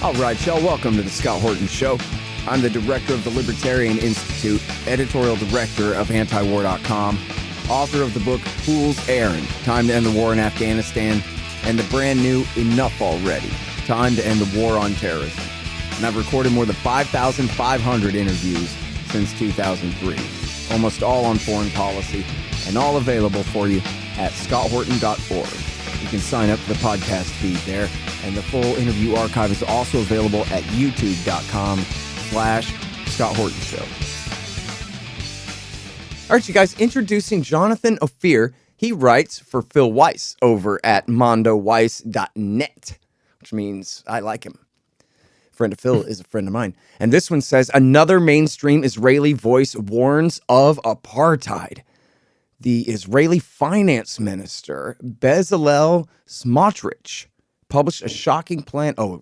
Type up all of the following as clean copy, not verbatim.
All right, y'all, welcome to the Scott Horton Show. I'm the director of the Libertarian Institute, editorial director of antiwar.com, author of the book Fool's Errand, Time to End the War in Afghanistan, and the brand new Enough Already, Time to End the War on Terrorism. And I've recorded more than 5,500 interviews since 2003, almost all on foreign policy, and all available for you at scotthorton.org. You can sign up for the podcast feed there, and the full interview archive is also available at youtube.com/Scott Horton Show. All right, you guys, introducing Jonathan Ofir. He writes for Phil Weiss over at Mondoweiss.net, which means I like him. Friend of Phil is a friend of mine. And this one says, another mainstream Israeli voice warns of apartheid. The Israeli Finance Minister Bezalel Smotrich published a shocking plan. Oh,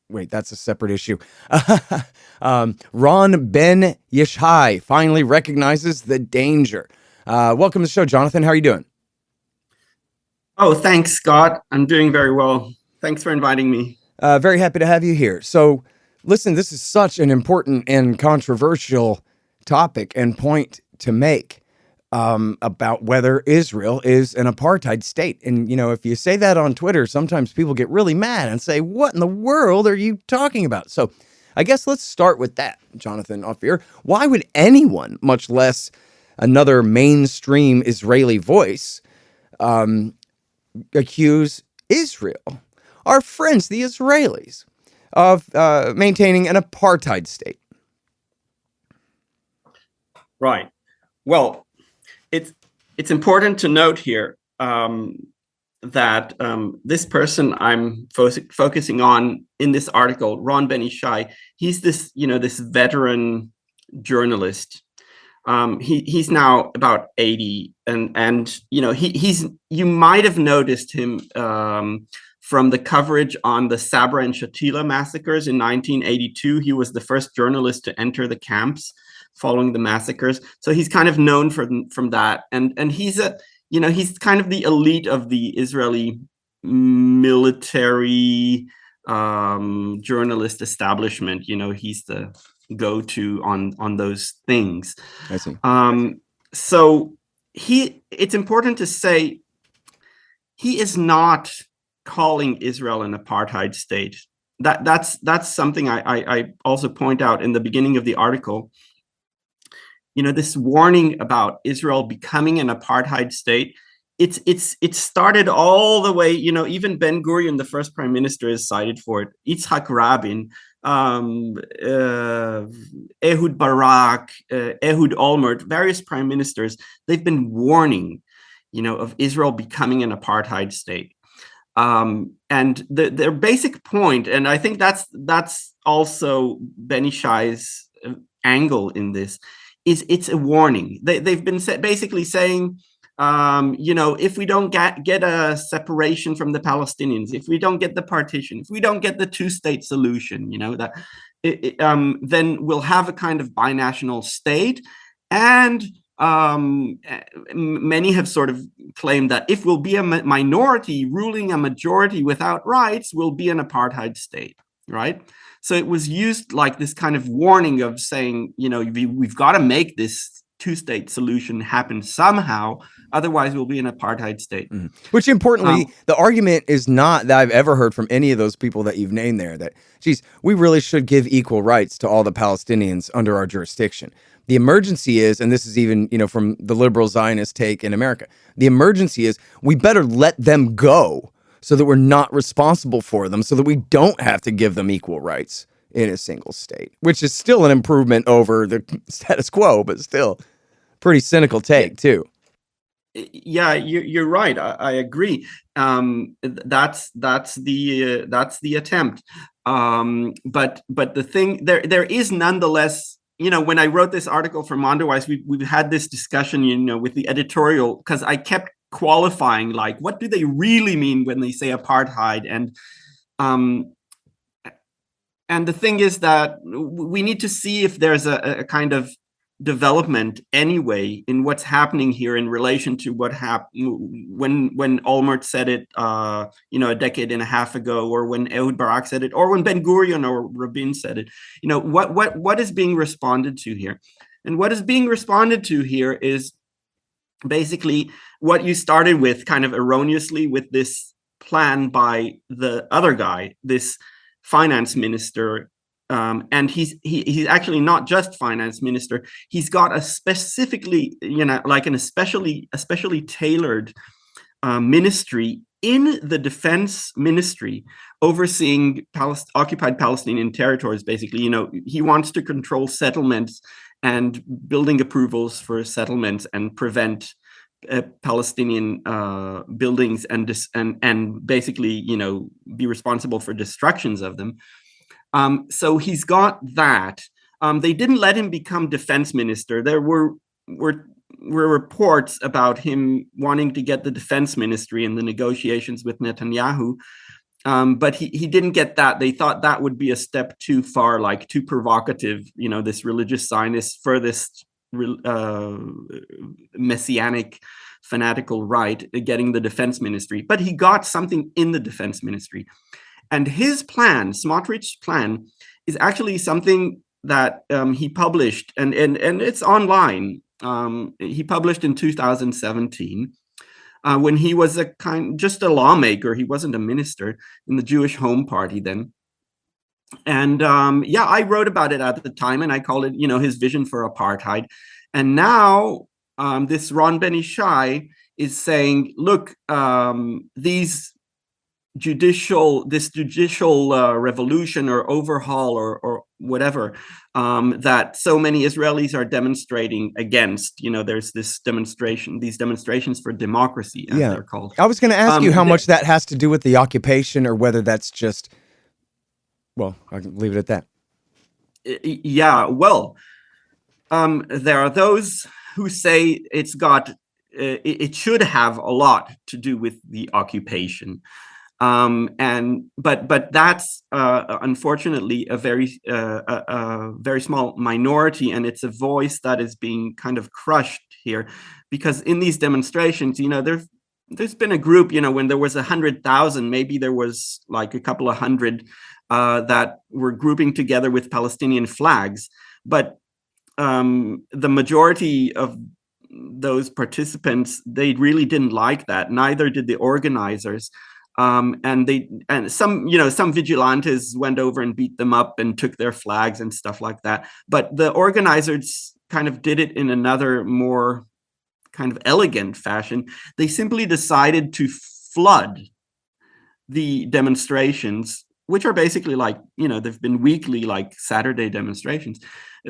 wait, that's a separate issue. Ben-Yishai finally recognizes the danger. Welcome to the show, Jonathan. How are you doing? Oh, thanks, Scott. I'm doing very well. Thanks for inviting me. Very happy to have you here. So, listen, this is such an important and controversial topic and point to make. About whether Israel is an apartheid state. And, you know, if you say that on Twitter, sometimes people get really mad and say, what in the world are you talking about? So I guess let's start with that, Jonathan Ofir. Why would anyone, much less another mainstream Israeli voice, accuse Israel, our friends, the Israelis, of maintaining an apartheid state? Right. Well, it's important to note here that this person I'm focusing on in this article, Ben-Yishai, he's this veteran journalist. He's now about 80, and you might have noticed him from the coverage on the Sabra and Shatila massacres in 1982. He was the first journalist to enter the camps following the massacres, so he's kind of known from that, and he's he's kind of the elite of the Israeli military journalist establishment. He's the go-to on those things. I see. So it's important to say he is not calling Israel an apartheid state. That's something I also point out in the beginning of the article. This warning about Israel becoming an apartheid state, it started all the way, even Ben-Gurion, the first prime minister, is cited for it. Yitzhak Rabin, Ehud Barak, Ehud Olmert, various prime ministers, they've been warning, of Israel becoming an apartheid state. And their basic point, and I think that's also Ben-Yishai's angle in this, is it's a warning. They've been basically saying, if we don't get a separation from the Palestinians, if we don't get the partition, if we don't get the two-state solution, then we'll have a kind of binational state. And many have sort of claimed that if we'll be a minority ruling a majority without rights, we'll be an apartheid state, right? So it was used like this kind of warning of saying, we've got to make this two-state solution happen somehow, otherwise we'll be an apartheid state. Mm-hmm. Which, importantly, the argument is not that I've ever heard from any of those people that you've named there that, geez, we really should give equal rights to all the Palestinians under our jurisdiction. The emergency is, and this is even, from the liberal Zionist take in America, the emergency is we better let them go so that we're not responsible for them, so that we don't have to give them equal rights in a single state, which is still an improvement over the status quo, but still pretty cynical take too. Yeah, you're right. I agree. That's the attempt. But the thing there is nonetheless, when I wrote this article for Mondoweiss, we've had this discussion, with the editorial, because I kept qualifying, like, what do they really mean when they say apartheid? And the thing is that we need to see if there's a kind of development anyway in what's happening here in relation to what happened when Olmert said it, a decade and a half ago, or when Ehud Barak said it, or when Ben Gurion or Rabin said it. What is being responded to here? And what is being responded to here is basically what you started with, kind of erroneously, with this plan by the other guy, this finance minister. And he's actually not just finance minister. He's got a specifically, like an especially tailored ministry in the defense ministry, overseeing occupied Palestinian territories. Basically, he wants to control settlements and building approvals for settlements and prevent Palestinian buildings and basically, be responsible for destructions of them. So he's got that. They didn't let him become defense minister. There were reports about him wanting to get the defense ministry in the negotiations with Netanyahu, but he didn't get that. They thought that would be a step too far, like too provocative. This religious Zionist furthest messianic fanatical right, getting the defense ministry. But he got something in the defense ministry. And his plan, Smotrich's plan, is actually something that he published, and it's online. He published in 2017 when he was just a lawmaker. He wasn't a minister in the Jewish Home Party then. And I wrote about it at the time, and I called it, his vision for apartheid. And now this Ron Ben-Yishai is saying, look, this judicial revolution or overhaul or whatever that so many Israelis are demonstrating against. There's these demonstrations for democracy, as they're called. I was going to ask you how much that has to do with the occupation, or whether that's just, well, I can leave it at that. Yeah, well, there are those who say it should have a lot to do with the occupation. But that's unfortunately a very small minority, and it's a voice that is being kind of crushed here, because in these demonstrations, there's been a group, when there was 100,000, maybe there was like a couple of hundred that were grouping together with Palestinian flags, but the majority of those participants, they really didn't like that. Neither did the organizers. And some vigilantes went over and beat them up and took their flags and stuff like that. But the organizers kind of did it in another, more kind of elegant fashion. They simply decided to flood the demonstrations, which are basically like, they've been weekly, like Saturday demonstrations,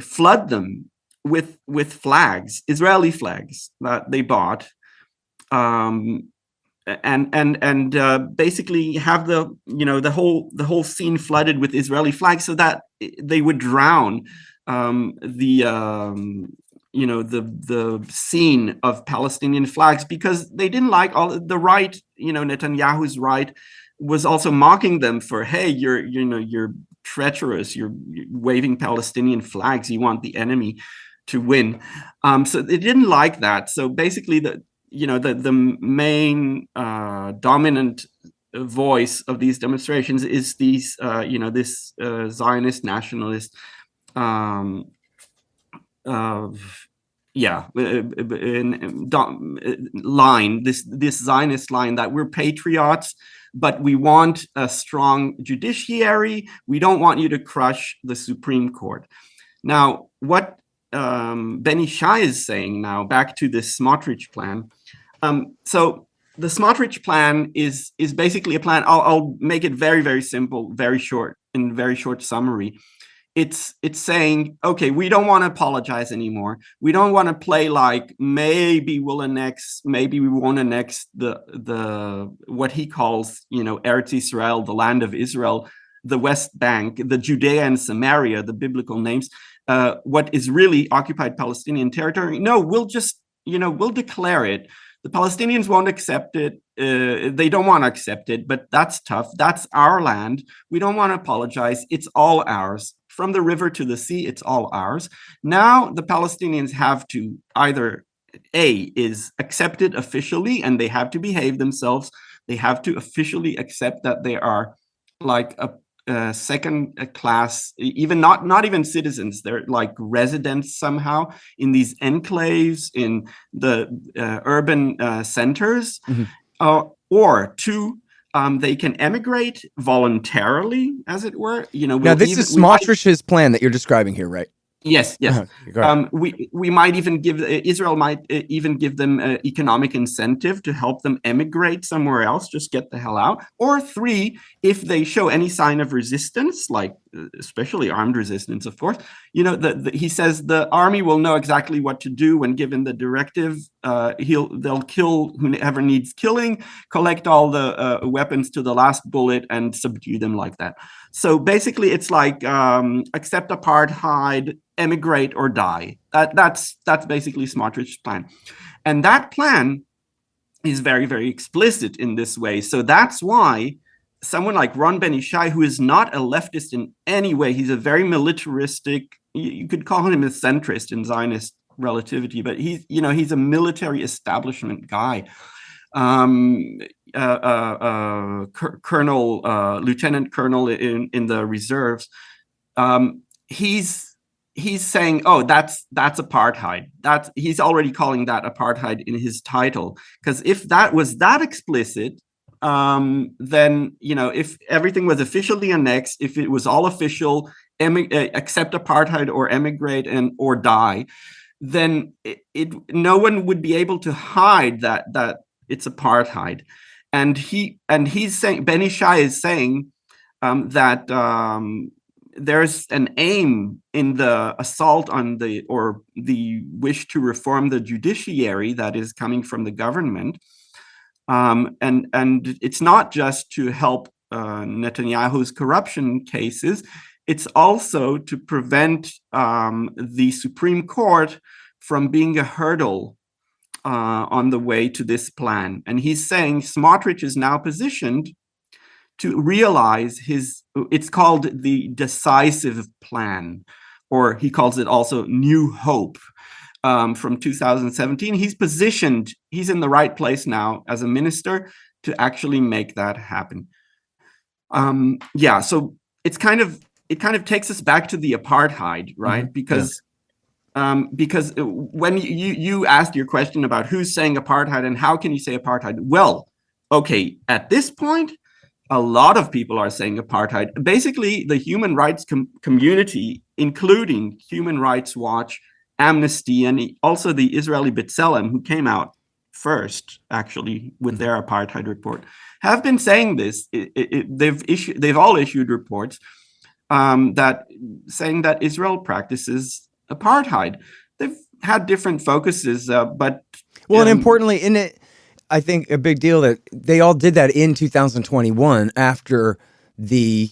flood them with flags, Israeli flags that they bought. And basically have the whole scene flooded with Israeli flags, so that they would drown the scene of Palestinian flags, because they didn't like all the right. Netanyahu's right was also mocking them for, hey, you're treacherous, you're waving Palestinian flags, you want the enemy to win. So they didn't like that. So basically the main dominant voice of these demonstrations is this Zionist nationalist line, this Zionist line, that we're patriots, but we want a strong judiciary. We don't want you to crush the Supreme Court. Now, what Ben-Yishai is saying now, back to this Smotrich plan. So the Smotrich plan is basically a plan. I'll make it very, very simple, very short summary. It's saying, okay, we don't want to apologize anymore. We don't want to play like maybe we won't annex the what he calls, Eretz Israel, the land of Israel, the West Bank, the Judea and Samaria, the biblical names. What is really occupied Palestinian territory? No, we'll just, we'll declare it. The Palestinians won't accept it. They don't want to accept it, but that's tough. That's our land. We don't want to apologize. It's all ours. from the river to the sea, it's all ours. Now the Palestinians have to either is accept it officially, and they have to behave themselves. They have to officially accept that they are like a second class, even not even citizens. They're like residents somehow in these enclaves in the urban centers, or two. They can emigrate voluntarily, as it were. Now, this is Smotrich's plan that you're describing here, right? Yes. We might even Israel might even give them economic incentive to help them emigrate somewhere else, just get the hell out. Or three, if they show any sign of resistance, like especially armed resistance, of course, he says the army will know exactly what to do when given the directive. They'll kill whoever needs killing, collect all the weapons to the last bullet, and subdue them like that. So basically, it's like accept apartheid, emigrate or die. That's basically Smotrich's plan, and that plan is very, very explicit in this way. So that's why someone like Ron Ben-Yishai, who is not a leftist in any way, he's a very militaristic. You could call him a centrist in Zionist relativity, but he's a military establishment guy. Colonel, lieutenant colonel in the reserves. He's saying, oh, that's apartheid. He's already calling that apartheid in his title. Because if that was that explicit, then if everything was officially annexed, if it was all official, accept apartheid or emigrate or die, then no one would be able to hide that it's apartheid. And he's saying, Ben-Yishai is saying that there's an aim in the assault on the wish to reform the judiciary that is coming from the government. And it's not just to help Netanyahu's corruption cases, it's also to prevent the Supreme Court from being a hurdle on the way to this plan. And he's saying Smotrich is now positioned to realize it's called the Decisive Plan, or he calls it also New Hope, from 2017. He's in the right place now as a minister to actually make that happen. So it kind of takes us back to the apartheid, right? Mm-hmm. Because when you asked your question about who's saying apartheid and how can you say apartheid, well, okay, at this point, a lot of people are saying apartheid. Basically, the human rights community, including Human Rights Watch, Amnesty, and also the Israeli B'Tselem, who came out first, actually, with their apartheid report, have been saying this. They've all issued reports that saying that Israel practices apartheid. They've had different focuses, but and importantly, in it, I think a big deal that they all did that in 2021 after the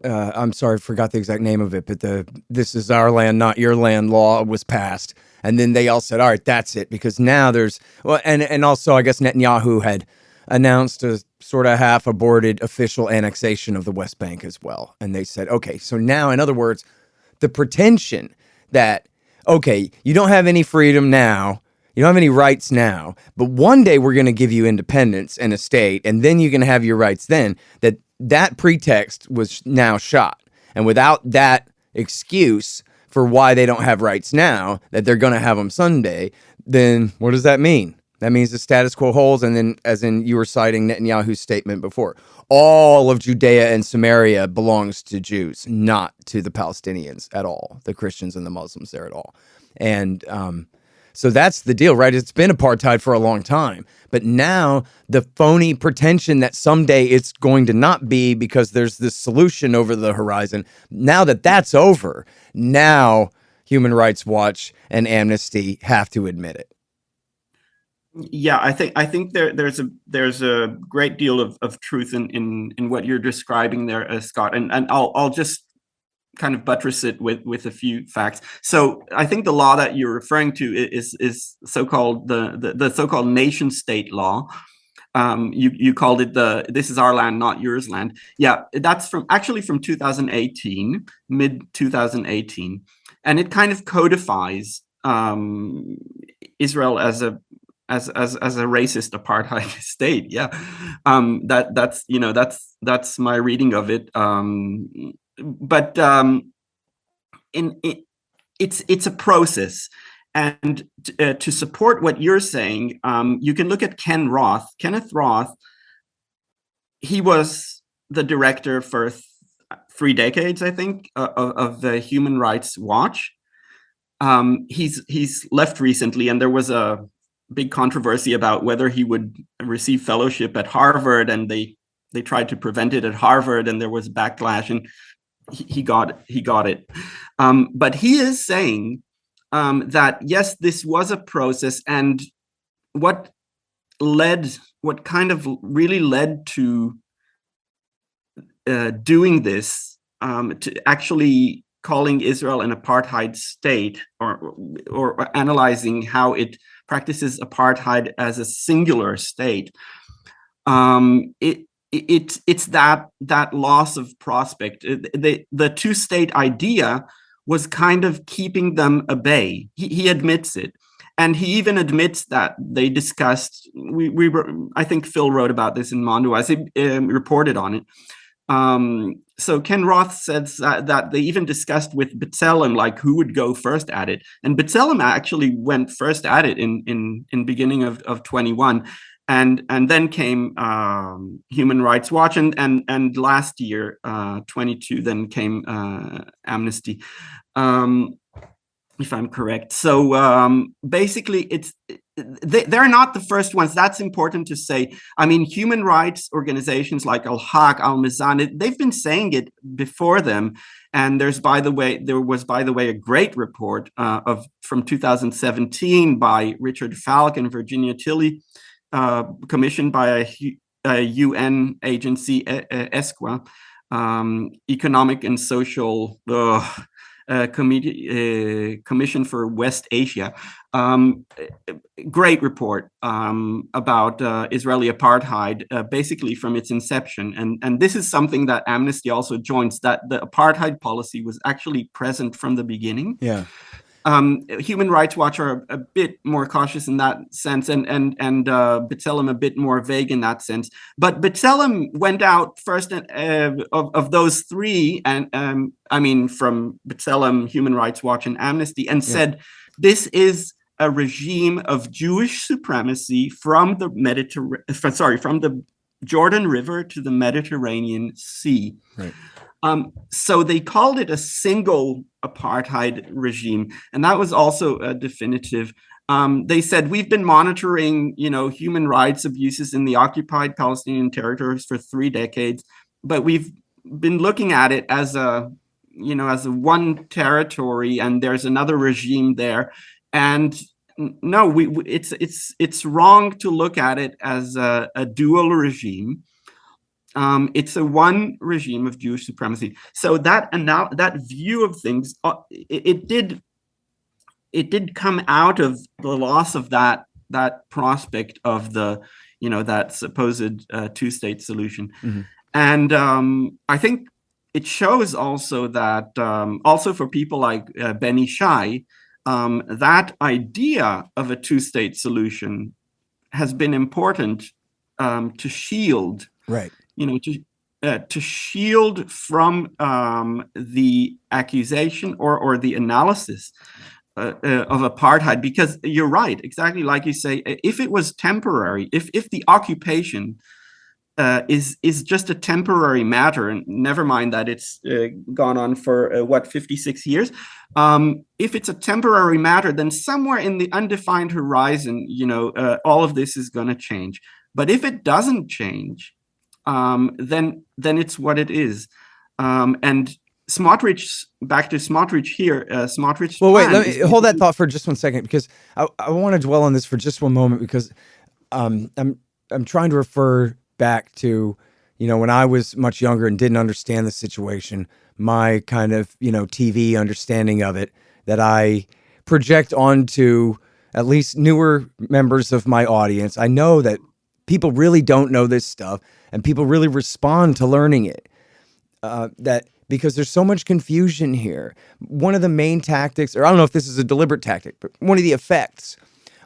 I'm sorry, I forgot the exact name of it, but the "This is our land, not your land" law was passed, and then they all said, "All right, that's it," because now there's and also I guess Netanyahu had announced a sort of half-aborted official annexation of the West Bank as well, and they said, okay, so now, in other words, the pretension that you don't have any freedom now. You don't have any rights now, but one day we're going to give you independence and a state, and then you're going to have your rights then. That pretext was now shot. And without that excuse for why they don't have rights now, that they're going to have them someday, then what does that mean? That means the status quo holds, and then, as in you were citing Netanyahu's statement before, all of Judea and Samaria belongs to Jews, not to the Palestinians at all, the Christians and the Muslims there at all. And so that's the deal, right? It's been apartheid for a long time. But now the phony pretension that someday it's going to not be because there's this solution over the horizon, now that that's over, now Human Rights Watch and Amnesty have to admit it. Yeah, I think there's a great deal of truth in what you're describing there, Scott, and I'll just kind of buttress it with a few facts. So I think the law that you're referring to is so-called the so-called nation state law, You called it "This is our land, not yours" land. Yeah, that's from 2018, mid 2018, and it kind of codifies Israel as a racist apartheid state. Yeah, that's my reading of it. But it's a process. And to support what you're saying, you can look at Kenneth Roth. He was the director for 3 decades, I think, of the Human Rights Watch. He's left recently, and there was a big controversy about whether he would receive fellowship at Harvard, and they tried to prevent it at Harvard, and there was backlash, and he got it. But he is saying that yes, this was a process, and what kind of really led to doing this, to actually calling Israel an apartheid state, or analyzing how it practices apartheid as a singular state. It's that loss of prospect. The two-state idea was kind of keeping them at bay. He admits it. And he even admits that they discussed, I think Phil wrote about this in Mondoweiss, he reported on it. So Ken Roth says that they even discussed with Bezalel, like, who would go first at it. And Bezalel actually went first at it in beginning of 21. And then came Human Rights Watch, and last year, 22, then came Amnesty, if I'm correct. So basically, they're not the first ones. That's important to say. I mean, human rights organizations like Al-Haq, Al-Mizan, they've been saying it before them. And there was, by the way, a great report from 2017 by Richard Falk and Virginia Tilley, commissioned by a UN agency, ESQA, Economic and Social Commission for West Asia. Great report about Israeli apartheid, basically from its inception. And this is something that Amnesty also joins, that the apartheid policy was actually present from the beginning. Yeah. Human Rights Watch are a bit more cautious in that sense, and Bezalel a bit more vague in that sense. But Bezalel went out first of those three, and I mean, from Bezalel, Human Rights Watch, and Amnesty, and said this is a regime of Jewish supremacy from the from the Jordan River to the Mediterranean Sea. Right. So they called it a single apartheid regime, and that was also definitive. They said, we've been monitoring, human rights abuses in the occupied Palestinian territories for 3 decades, but we've been looking at it as a one territory, and there's another regime there. And no, it's wrong to look at it as a dual regime. It's a one regime of Jewish supremacy. So that view of things, it did come out of the loss of that prospect of the that supposed two-state solution. Mm-hmm. And I think it shows also that also for people like Ben-Yishai, that idea of a two-state solution has been important to shield. Right. To shield from the accusation or the analysis of apartheid, because you're right, exactly like you say, if it was temporary, if the occupation is just a temporary matter, and never mind that it's gone on for 56 years, if it's a temporary matter, then somewhere in the undefined horizon, all of this is going to change. But if it doesn't change, then it's what it is. And Smotrich, back to Smotrich here. Smotrich. Well, wait. Let me hold that thought for just 1 second, because I want to dwell on this for just one moment, because I'm trying to refer back to when I was much younger and didn't understand the situation, my kind of TV understanding of it that I project onto at least newer members of my audience. I know that people really don't know this stuff, and people really respond to learning it. Because there's so much confusion here. One of the main tactics, or I don't know if this is a deliberate tactic, but one of the effects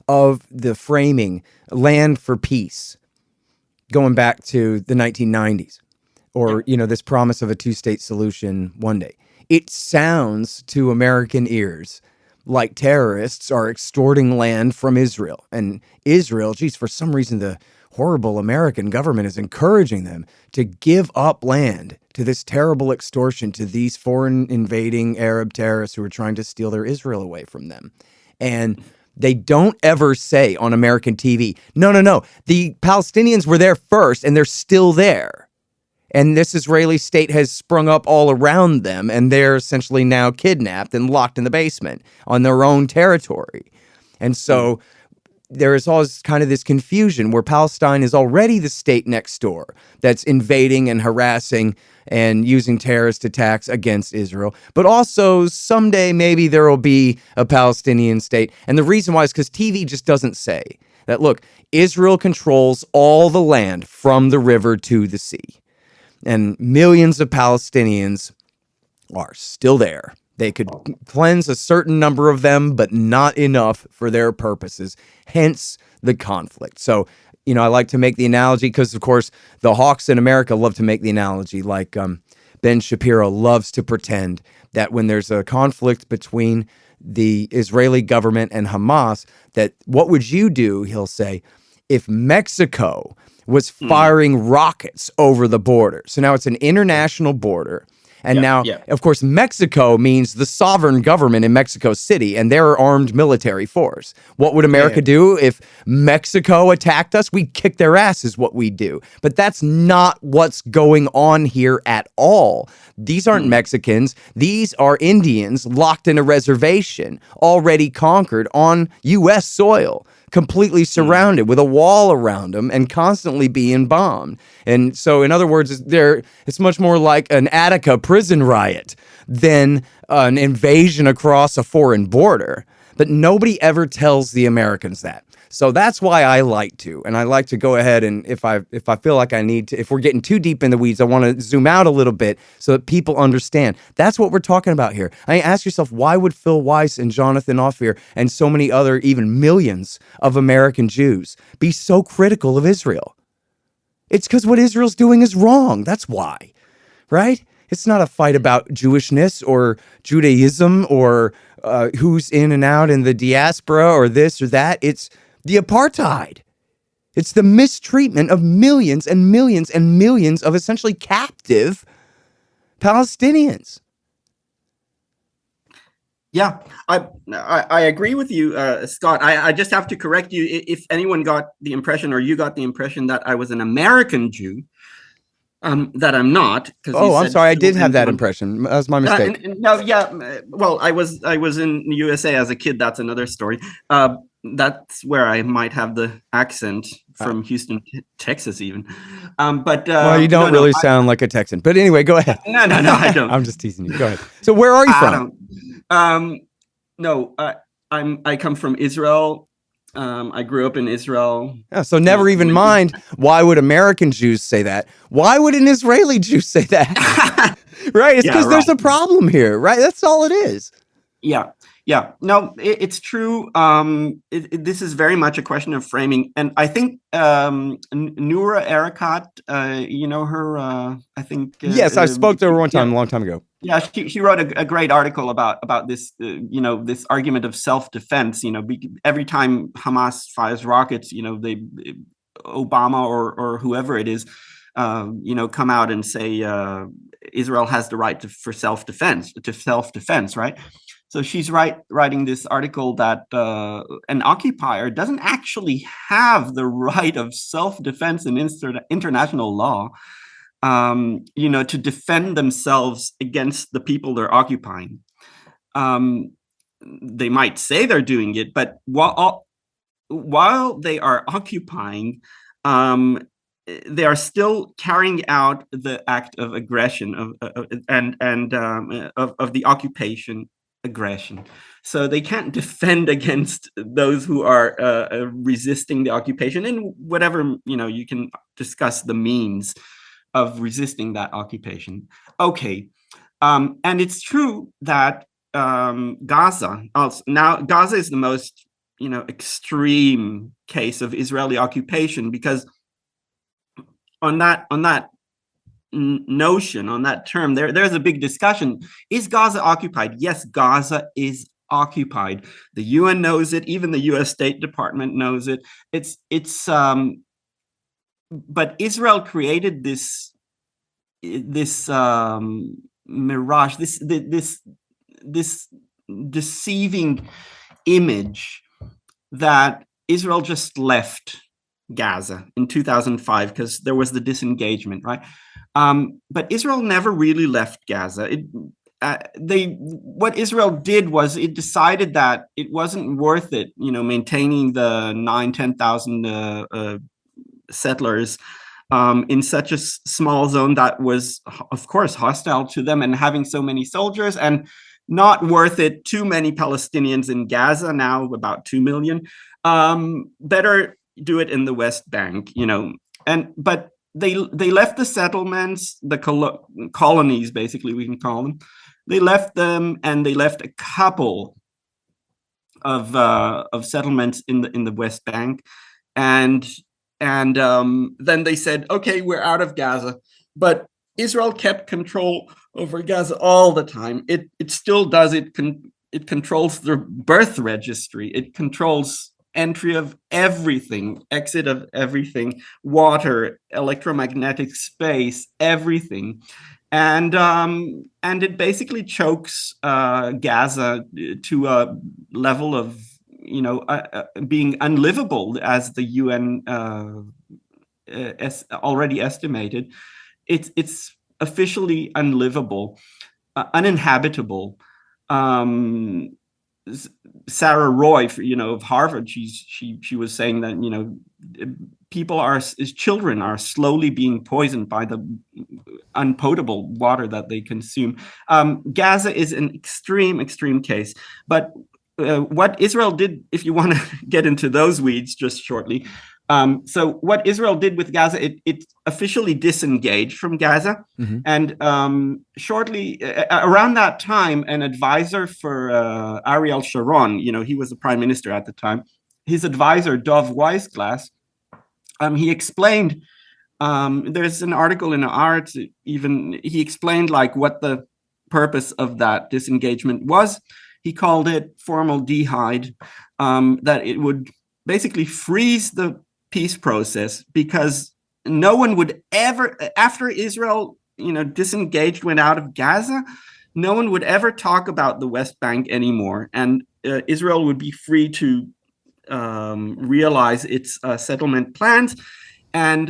of the framing land for peace going back to the 1990s, or, this promise of a two-state solution one day. It sounds to American ears like terrorists are extorting land from Israel. And Israel, geez, for some reason, the horrible American government is encouraging them to give up land to this terrible extortion to these foreign invading Arab terrorists who are trying to steal their Israel away from them. And they don't ever say on American TV, no, the Palestinians were there first and they're still there. And this Israeli state has sprung up all around them, and they're essentially now kidnapped and locked in the basement on their own territory. And so there is always kind of this confusion where Palestine is already the state next door that's invading and harassing and using terrorist attacks against Israel. But also someday maybe there will be a Palestinian state. And the reason why is because TV just doesn't say that, look, Israel controls all the land from the river to the sea. And millions of Palestinians are still there. They could cleanse a certain number of them, but not enough for their purposes, hence the conflict. So, I like to make the analogy because, of course, the hawks in America love to make the analogy, like Ben Shapiro loves to pretend that when there's a conflict between the Israeli government and Hamas, that what would you do, he'll say, if Mexico was firing rockets over the border? So now it's an international border. And of course, Mexico means the sovereign government in Mexico City and their armed military force. What would America do if Mexico attacked us? We'd kick their ass is what we do. But that's not what's going on here at all. These aren't Mexicans. These are Indians locked in a reservation, already conquered on U.S. soil, completely surrounded with a wall around them and constantly being bombed. And so, in other words, it's much more like an Attica prison riot than an invasion across a foreign border. But nobody ever tells the Americans that. So that's why I like to. And I like to go ahead and if I feel like I need to, if we're getting too deep in the weeds, I want to zoom out a little bit so that people understand. That's what we're talking about here. I mean, ask yourself, why would Phil Weiss and Jonathan Ofir and so many other, even millions of American Jews be so critical of Israel? It's because what Israel's doing is wrong. That's why, right? It's not a fight about Jewishness or Judaism or who's in and out in the diaspora or this or that. It's the apartheid. It's the mistreatment of millions and millions and millions of essentially captive Palestinians. Yeah, I agree with you, Scott. I just have to correct you if anyone got the impression or you got the impression that I was an American Jew. That I'm not. Oh, I'm sorry. I did have that impression. That was my mistake. Well, I was in the USA as a kid. That's another story. That's where I might have the accent from Houston, Texas, even. Well, you don't really sound like a Texan. But anyway, go ahead. No, I don't. I'm just teasing you. Go ahead. So, where are you from? I come from Israel. I grew up in Israel. Yeah, so never even mind. Why would American Jews say that? Why would an Israeli Jew say that? Right? It's because there's a problem here, right? That's all it is. Yeah. No, it's true. This is very much a question of framing. And I think Noura Erakat, you know her, I think. Yes, I spoke to her one time, a long time ago. Yeah, she wrote a great article about this, this argument of self-defense. Every time Hamas fires rockets, Obama or whoever it is, come out and say Israel has the right for self-defense, right? So she's writing this article that an occupier doesn't actually have the right of self-defense in international law. To defend themselves against the people they're occupying. They might say they're doing it, but while they are occupying, they are still carrying out the act of aggression of the occupation aggression. So they can't defend against those who are resisting the occupation, and whatever, you can discuss the means of resisting that occupation. Okay. And it's true that Gaza is the most extreme case of Israeli occupation, because on that notion, on that term, there's a big discussion. Is Gaza occupied? Yes, Gaza is occupied. The UN knows it. Even the U.S. State Department knows it. But Israel created this mirage, this deceiving image that Israel just left Gaza in 2005 because there was the disengagement, right? But Israel never really left Gaza. What Israel did was it decided that it wasn't worth it, maintaining the 10,000 settlers in such a small zone that was, of course, hostile to them, and having so many soldiers, and not worth it. Too many Palestinians in Gaza, now about 2 million. Better do it in the West Bank, but they left the settlements, the colonies, basically, we can call them. They left them, and they left a couple of settlements in the West Bank, and then they said, okay, we're out of Gaza. But Israel kept control over Gaza all the time. It still does. It controls the birth registry. It controls entry of everything, exit of everything, water, electromagnetic space, everything. And it basically chokes Gaza to a level of being unlivable, as the UN already estimated. It's officially unlivable, uninhabitable. Sarah Roy, of Harvard, she was saying that children are slowly being poisoned by the unpotable water that they consume. Gaza is an extreme case, but what Israel did, if you want to get into those weeds just shortly. So what Israel did with Gaza, it officially disengaged from Gaza. Mm-hmm. And shortly around that time, an advisor for Ariel Sharon, he was the prime minister at the time, his advisor, Dov Weissglass, he explained, there's an article in Arts, even he explained what the purpose of that disengagement was. He called it formaldehyde, that it would basically freeze the peace process, because no one would ever, after Israel, disengaged, went out of Gaza, no one would ever talk about the West Bank anymore. And Israel would be free to realize its settlement plans. And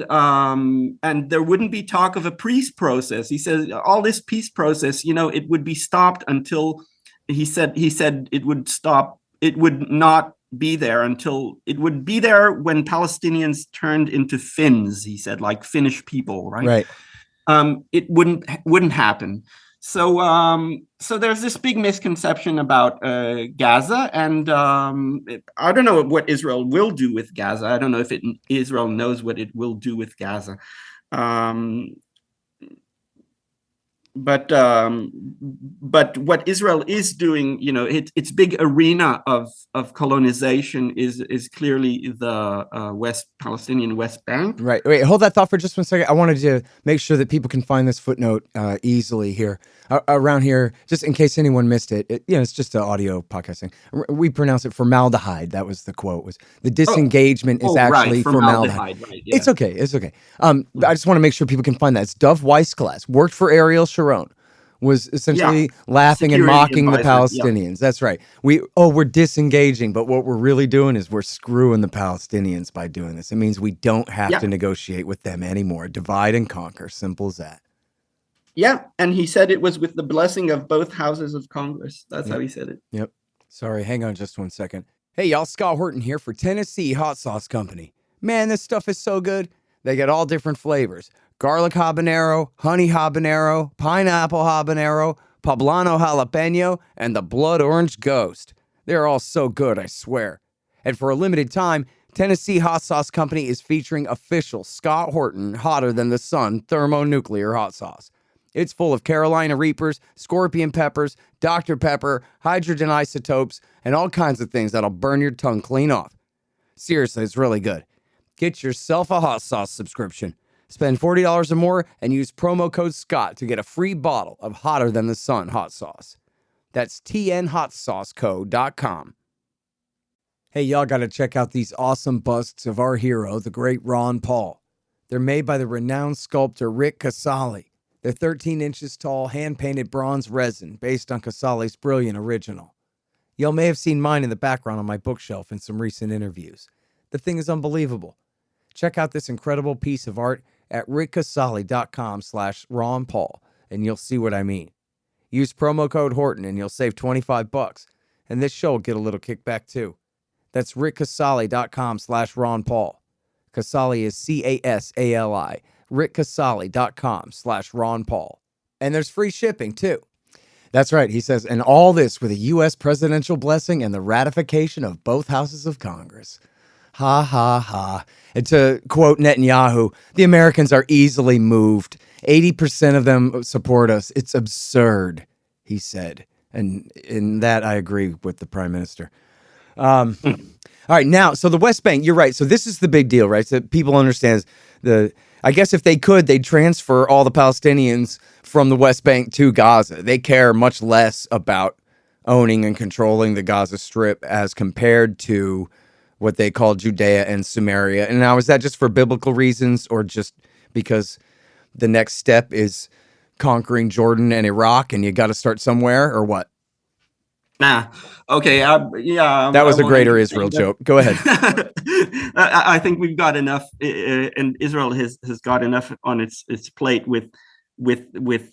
there wouldn't be talk of a peace process. He says all this peace process, it would be stopped until he said it would stop. It would not be there until it would be there when Palestinians turned into Finns. He said, like Finnish people, right? Right. It wouldn't happen. So there's this big misconception about Gaza, and I don't know what Israel will do with Gaza. I don't know if Israel knows what it will do with Gaza. But what Israel is doing, its big arena of colonization is clearly the Palestinian West Bank. Right. Wait, hold that thought for just one second. I wanted to make sure that people can find this footnote easily here around here, just in case anyone missed it. It's just an audio podcasting. We pronounce it formaldehyde. That was the quote. Was the disengagement is actually right, formaldehyde. Right, yeah. It's okay. I just want to make sure people can find that. It's Dov Weissglass, worked for Ariel Sharon. Was essentially laughing and mocking the Palestinians. Yeah. That's right. We're disengaging, but what we're really doing is we're screwing the Palestinians by doing this. It means we don't have to negotiate with them anymore. Divide and conquer. Simple as that. Yeah, and he said it was with the blessing of both houses of Congress. That's how he said it. Yep. Sorry, hang on just one second. Hey, y'all, Scott Horton here for Tennessee Hot Sauce Company. Man, this stuff is so good. They got all different flavors. Garlic habanero, honey habanero, pineapple habanero, poblano jalapeno, and the blood orange ghost. They're all so good, I swear. And for a limited time, Tennessee Hot Sauce Company is featuring official Scott Horton Hotter Than the Sun thermonuclear hot sauce. It's full of Carolina Reapers, scorpion peppers, Dr. Pepper, hydrogen isotopes, and all kinds of things that'll burn your tongue clean off. Seriously, it's really good. Get yourself a hot sauce subscription. Spend $40 or more and use promo code SCOTT to get a free bottle of Hotter Than the Sun hot sauce. That's tnhotsauceco.com. Hey, y'all got to check out these awesome busts of our hero, the great Ron Paul. They're made by the renowned sculptor Rick Casali. They're 13 inches tall, hand-painted bronze resin based on Casali's brilliant original. Y'all may have seen mine in the background on my bookshelf in some recent interviews. The thing is unbelievable. Check out this incredible piece of art at rickcasali.com/Ron Paul, and you'll see what I mean. Use promo code Horton and you'll save $25, and this show will get a little kickback too. That's rickcasali.com/Ron Paul. Casali is Casali. rickcasali.com/Ron Paul. And there's free shipping too. That's right, he says, and all this with a U.S. presidential blessing and the ratification of both houses of Congress. Ha, ha, ha. And to quote Netanyahu, the Americans are easily moved. 80% of them support us. It's absurd, he said. And in that, I agree with the prime minister. All right, now, so the West Bank, you're right. So this is the big deal, right? So people understand I guess if they could, they'd transfer all the Palestinians from the West Bank to Gaza. They care much less about owning and controlling the Gaza Strip as compared to what they call Judea and Samaria. And now, is that just for biblical reasons or just because the next step is conquering Jordan and Iraq and you got to start somewhere, or what? Okay. Yeah. That was a greater Israel joke. Go ahead. I think we've got enough, and Israel has got enough on its plate with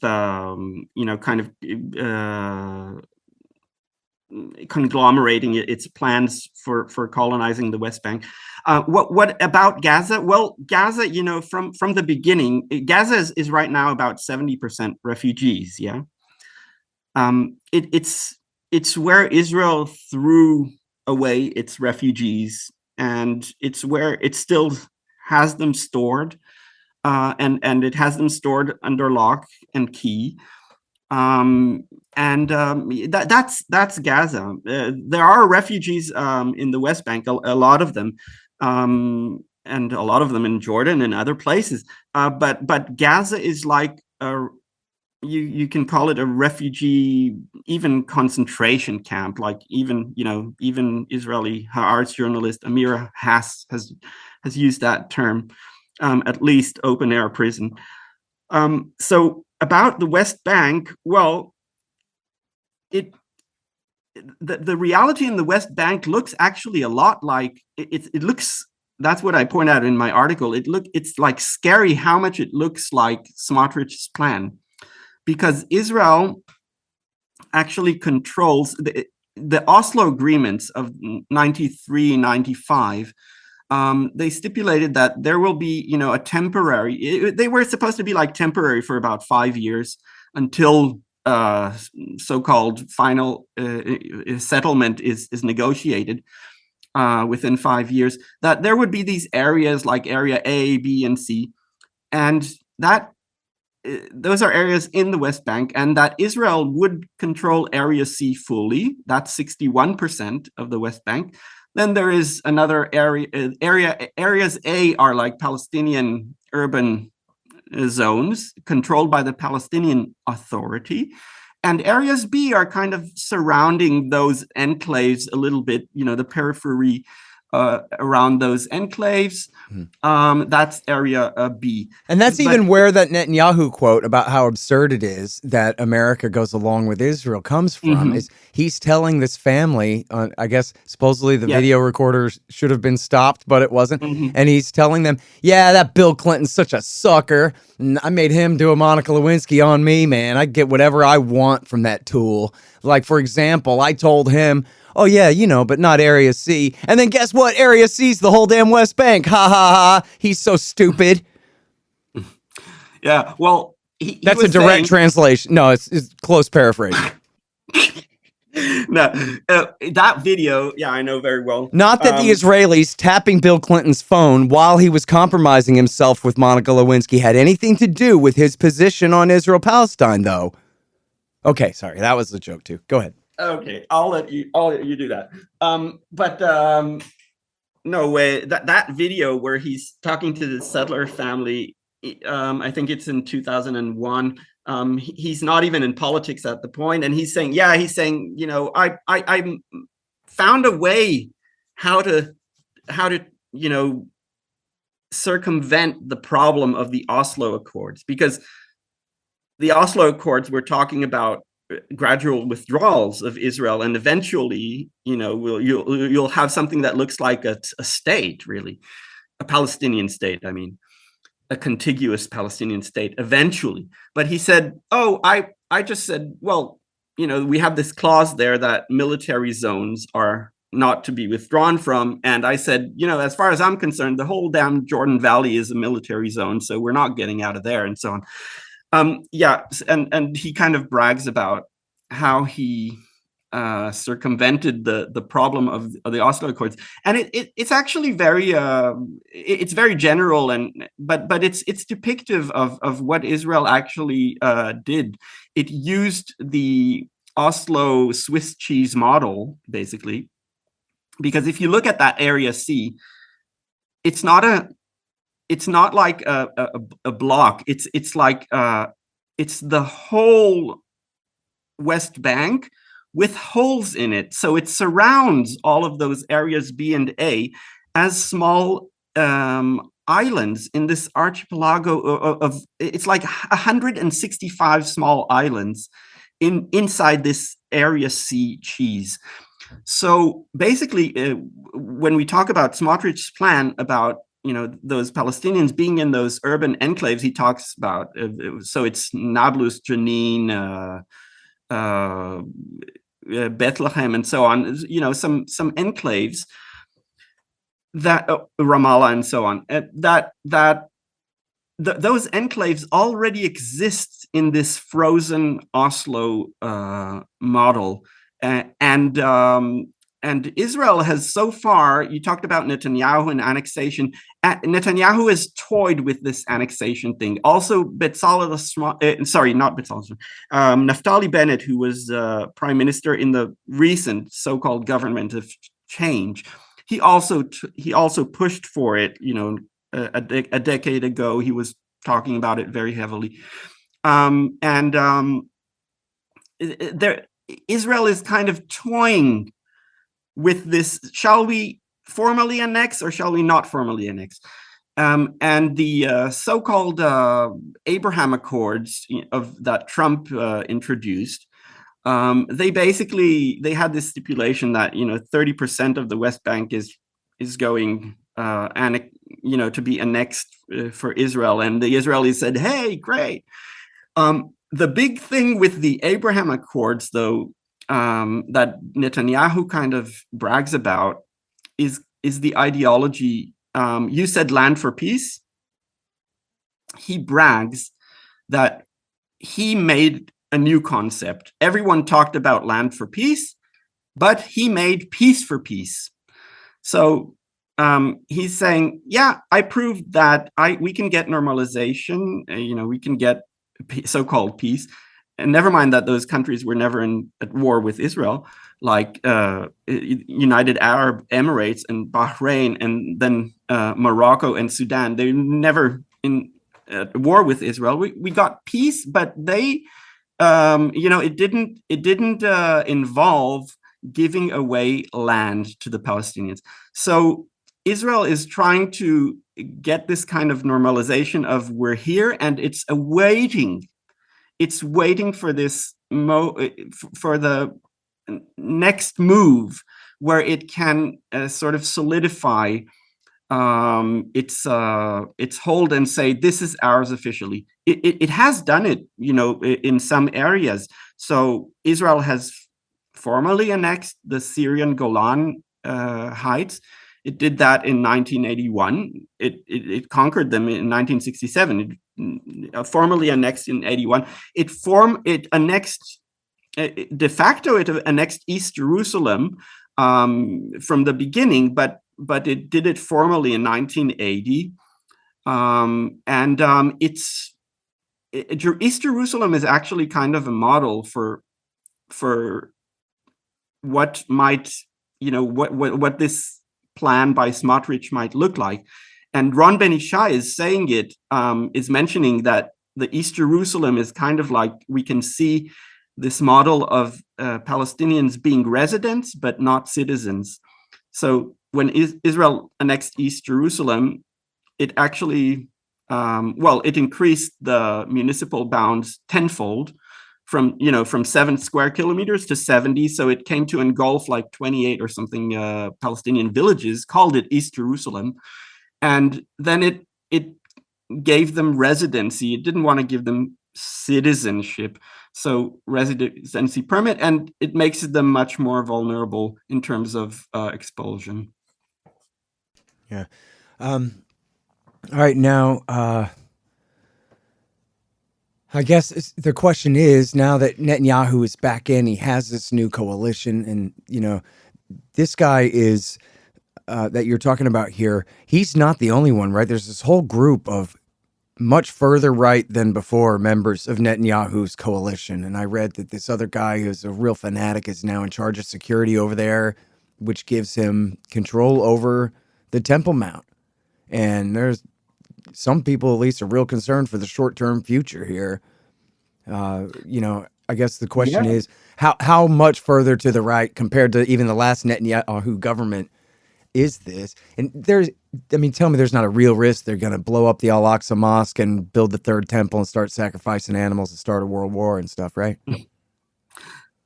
kind of conglomerating its plans for colonizing the West Bank. What about Gaza? Well, Gaza, from the beginning, Gaza is right now about 70% refugees. Yeah. It's where Israel threw away its refugees, and it's where it still has them stored, and it has them stored under lock and key. That's Gaza. There are refugees in the West Bank, a lot of them, and a lot of them in Jordan and other places. But Gaza is like you can call it a refugee, even concentration camp. Like even Israeli Haaretz journalist Amira has used that term, at least open air prison. So about the West Bank, well, the reality in the West Bank looks actually a lot like it looks. That's what I point out in my article. It's like scary how much it looks like Smotrich's plan. Because Israel actually controls the Oslo agreements of 93, 95. They stipulated that there will be, a temporary. They were supposed to be like temporary for about 5 years until so-called final settlement is negotiated within 5 years. That there would be these areas like Area A, B, and C, and that. Those are areas in the West Bank, and that Israel would control Area C fully. That's 61% of the West Bank. Then there is another area. Areas A are like Palestinian urban zones controlled by the Palestinian Authority, and areas B are kind of surrounding those enclaves a little bit. The periphery around those enclaves. That's Area B. And that's even where that Netanyahu quote about how absurd it is that America goes along with Israel comes from. Is he's telling this family, I guess supposedly the video recorder should have been stopped, but it wasn't. And he's telling them, yeah, that Bill Clinton's such a sucker. And I made him do a Monica Lewinsky on me, man. I get whatever I want from that tool. Like, for example, I told him, oh, yeah, but not Area C. And then guess what? Area C's the whole damn West Bank. Ha, ha, ha. He's so stupid. Yeah, well, That's a direct translation. No, it's close paraphrase. No, that video, yeah, I know very well. Not that the Israelis tapping Bill Clinton's phone while he was compromising himself with Monica Lewinsky had anything to do with his position on Israel-Palestine, though. Okay, sorry, that was a joke too. Go ahead. Okay, I'll let you do that. No way. That video where he's talking to the settler family, I think it's in 2001. He's not even in politics at the point, and he's saying, you know, I found a way how to you know, circumvent the problem of the Oslo Accords, because the Oslo Accords were talking about gradual withdrawals of Israel, and eventually, you know, you'll have something that looks like a state, really, a Palestinian state. I mean, a contiguous Palestinian state eventually. But he said, "Oh, I just said, well, you know, we have this clause there that military zones are not to be withdrawn from, and I said, you know, as far as I'm concerned, the whole damn Jordan Valley is a military zone, so we're not getting out of there," and so on. Yeah, and he kind of brags about how he circumvented the problem of the Oslo Accords, and it's actually very it's very general, and but it's depictive of what Israel actually did. It used the Oslo Swiss cheese model, basically, because if you look at that Area C, it's not like a block. It's like it's the whole West Bank with holes in it. So it surrounds all of those areas B and A as small islands in this archipelago of it's like 165 small islands inside this Area C cheese. So basically, when we talk about Smotrich's plan about, you know, those Palestinians being in those urban enclaves, he talks about, so it's Nablus, Jenin, Bethlehem, and so on, you know, some enclaves that Ramallah and so on, those enclaves already exist in this frozen Oslo model. And Israel has so far, you talked about Netanyahu and annexation. Netanyahu has toyed with this annexation thing. Also, Naftali Bennett, who was prime minister in the recent so-called government of change, he also pushed for it. You know, a decade ago, he was talking about it very heavily. Israel is kind of toying with this: shall we formally annex or shall we not formally annex? And the so-called Abraham Accords that Trump introduced, they had this stipulation that, you know, 30% of the West Bank is going to be annexed for Israel, and the Israelis said, "Hey, great." The big thing with the Abraham Accords, though, that Netanyahu kind of brags about is the ideology. You said land for peace. He brags that he made a new concept. Everyone talked about land for peace, but he made peace for peace. So he's saying, yeah, I proved that we can get normalization. We can get so-called peace, and never mind that those countries were never at war with Israel, like United Arab Emirates and Bahrain, and then Morocco and Sudan. They're never in war with Israel. We got peace, but they, it didn't involve giving away land to the Palestinians. So Israel is trying to get this kind of normalization of we're here, and it's waiting for this for the next move where it can sort of solidify its hold and say, this is ours officially. It has done it, in some areas. So Israel has formally annexed the Syrian Golan Heights. It did that in 1981. It conquered them in 1967. It formally annexed in 81. It annexed, de facto it annexed East Jerusalem from the beginning, but it did it formally in 1980. East Jerusalem is actually kind of a model for what might, what this plan by Smotrich might look like. And Ron Ben-Yishai is saying is mentioning that the East Jerusalem is kind of like, we can see this model of Palestinians being residents, but not citizens. So when Israel annexed East Jerusalem, it actually, it increased the municipal bounds tenfold, from 7 square kilometers to 70. So it came to engulf like 28 or something Palestinian villages, called it East Jerusalem. And then it gave them residency. It didn't want to give them citizenship. So residency permit, and it makes them much more vulnerable in terms of expulsion. Yeah. All right. Now, I guess the question is, now that Netanyahu is back in, he has this new coalition, and, this guy is that you're talking about here. He's not the only one, right? There's this whole group of much further right than before members of Netanyahu's coalition. And I read that this other guy who's a real fanatic is now in charge of security over there, which gives him control over the Temple Mount. And there's some people, at least, are real concerned for the short-term future here. I guess the question is, how much further to the right compared to even the last Netanyahu government is this? And tell me there's not a real risk they're going to blow up the Al-Aqsa Mosque and build the third temple and start sacrificing animals and start a world war and stuff, right?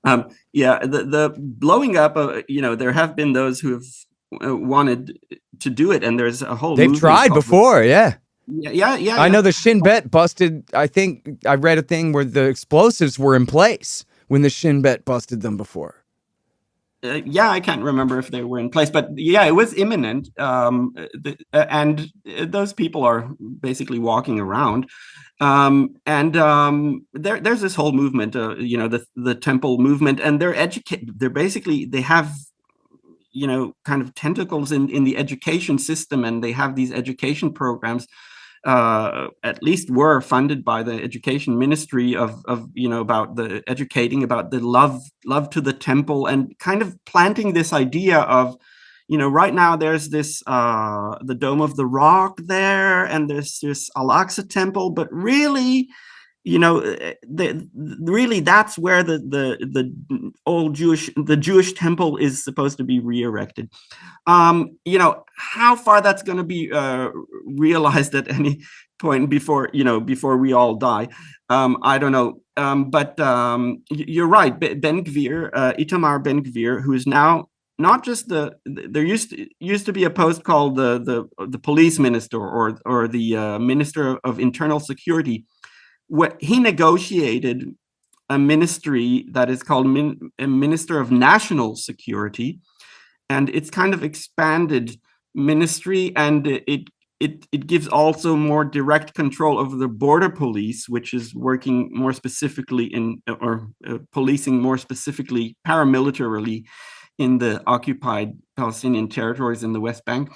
The blowing up, there have been those who have wanted to do it, and there's a whole They've tried before, Yeah. I know the Shin Bet busted. I think I read a thing where the explosives were in place when the Shin Bet busted them before. I can't remember if they were in place, but it was imminent. And those people are basically walking around. There's this whole movement, the temple movement, and they're educated. They have, kind of tentacles in the education system, and they have these education programs. At least were funded by the education ministry about the educating about the love to the temple, and kind of planting this idea of, right now there's this the Dome of the Rock there, and there's this Al-Aqsa temple, but really, really that's where the old Jewish temple is supposed to be re-erected. How far that's going to be realized at any point before we all die, I don't know. But you're right, Itamar Ben-Gvir, who is now not just there used to be a post called the police minister or the minister of internal security. He negotiated a ministry that is called a Minister of National Security, and it's kind of expanded ministry, and it gives also more direct control over the border police, which is working more specifically policing more specifically paramilitarily in the occupied Palestinian territories in the West Bank.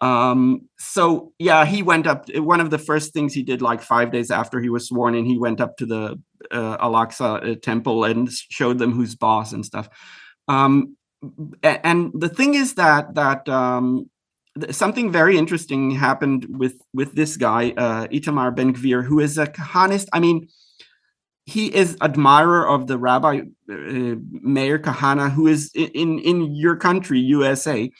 He went up. One of the first things he did, like 5 days after he was sworn in, he went up to the Al-Aqsa temple and showed them who's boss and stuff. And the thing is that something very interesting happened with this guy, Itamar Ben-Gvir, who is a Kahanist. I mean, he is admirer of the Rabbi Meir Kahana, who is in your country, USA.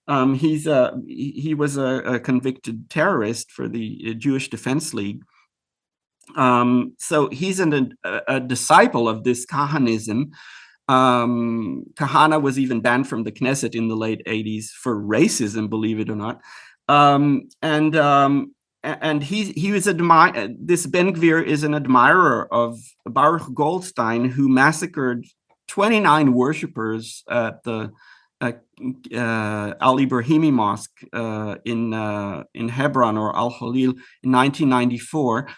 He was a convicted terrorist for the Jewish Defense League. So he's a disciple of this Kahanism. Kahana was even banned from the Knesset in the late 80s for racism, believe it or not. And he was this Ben-Gvir is an admirer of Baruch Goldstein, who massacred 29 worshippers at the Al Ibrahimi Mosque in Hebron, or Al Khalil, in 1994.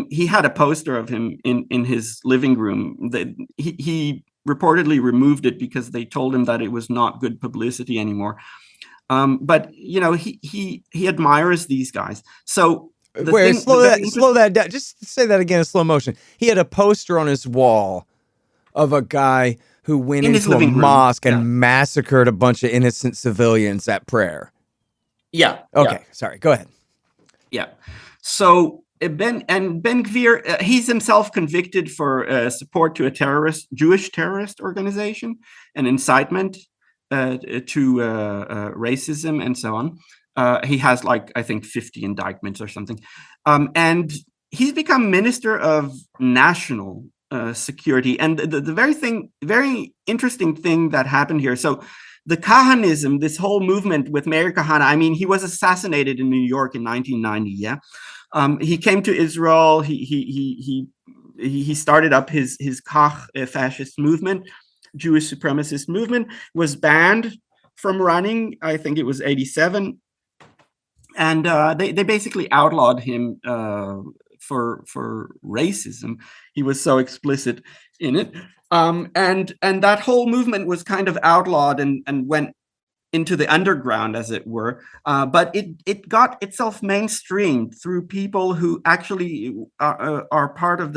He had a poster of him in his living room. He reportedly removed it because they told him that it was not good publicity anymore. But he admires these guys. So slow that down. Just say that again in slow motion. He had a poster on his wall of a guy who went into a mosque and massacred a bunch of innocent civilians at prayer. Yeah. Okay. Sorry. Go ahead. Yeah. So Ben-Gvir, he's himself convicted for support to a Jewish terrorist organization and incitement to racism and so on. He has I think 50 indictments or something. And he's become Minister of National Security. And the very interesting thing that happened here. So the Kahanism, this whole movement with Meir Kahane, I mean, he was assassinated in New York in 1990. Yeah. He came to Israel. He started up his Kach fascist movement, Jewish supremacist movement, was banned from running. I think it was 1987. And they basically outlawed him for racism. He was so explicit in it. And that whole movement was kind of outlawed and went into the underground, as it were. But it got itself mainstreamed through people who actually are part of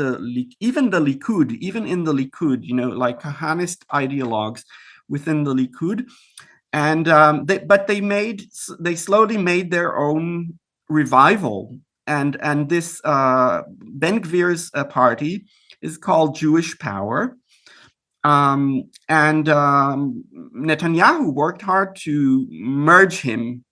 even the Likud, even in the Likud, like Kahanist ideologues within the Likud. And they slowly made their own revival. And this Ben-Gvir's party is called Jewish Power. And Netanyahu worked hard to merge him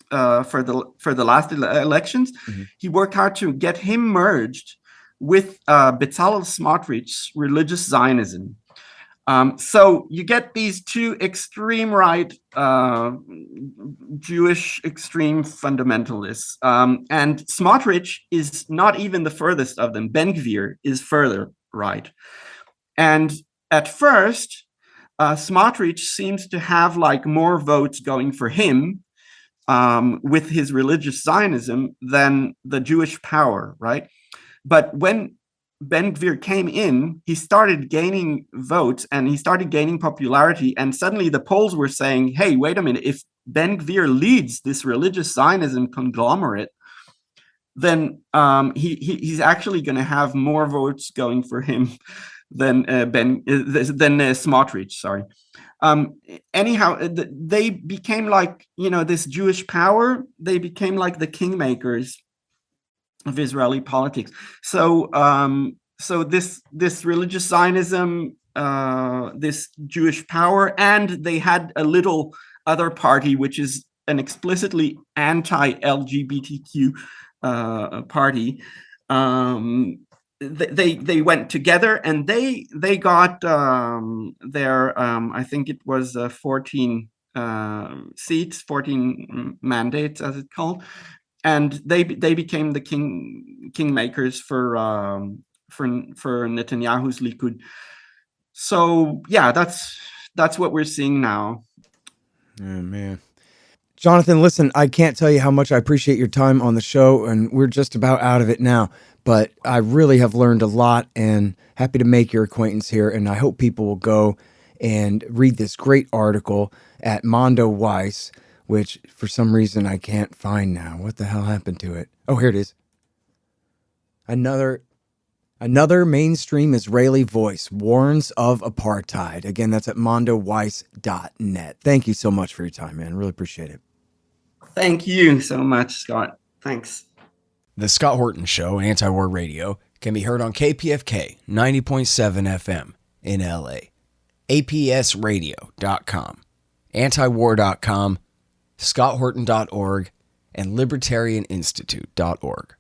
for the last elections. Mm-hmm. He worked hard to get him merged with Bezalel Smotrich's religious Zionism. So you get these two extreme right Jewish extreme fundamentalists. And Smotrich is not even the furthest of them. Ben-Gvir is further right. And at first, Smotrich seems to have more votes going for him with his religious Zionism than the Jewish Power, right? But when Ben-Gvir came in, he started gaining votes and he started gaining popularity. And suddenly the polls were saying, hey, wait a minute, if Ben-Gvir leads this religious Zionism conglomerate, then he's actually going to have more votes going for him than Smotrich. Sorry. Anyhow, they became this Jewish Power. They became like the kingmakers of Israeli politics. So this religious Zionism, this Jewish Power, and they had a little other party which is an explicitly anti-LGBTQ party. They went together and they got their I think it was 14 seats, 14 mandates, as it's called, and they became the kingmakers for Netanyahu's Likud. So yeah, that's what we're seeing now. Oh man. Jonathan, listen, I can't tell you how much I appreciate your time on the show, and we're just about out of it now. But I really have learned a lot and happy to make your acquaintance here. And I hope people will go and read this great article at Mondoweiss, which for some reason I can't find now. What the hell happened to it? Oh, here it is. Another mainstream Israeli voice warns of apartheid. Again, that's at mondoweiss.net. Thank you so much for your time, man. Really appreciate it. Thank you so much, Scott. Thanks. The Scott Horton Show, Anti-War Radio, can be heard on KPFK 90.7 FM in LA, APSradio.com, antiwar.com, scotthorton.org, and libertarianinstitute.org.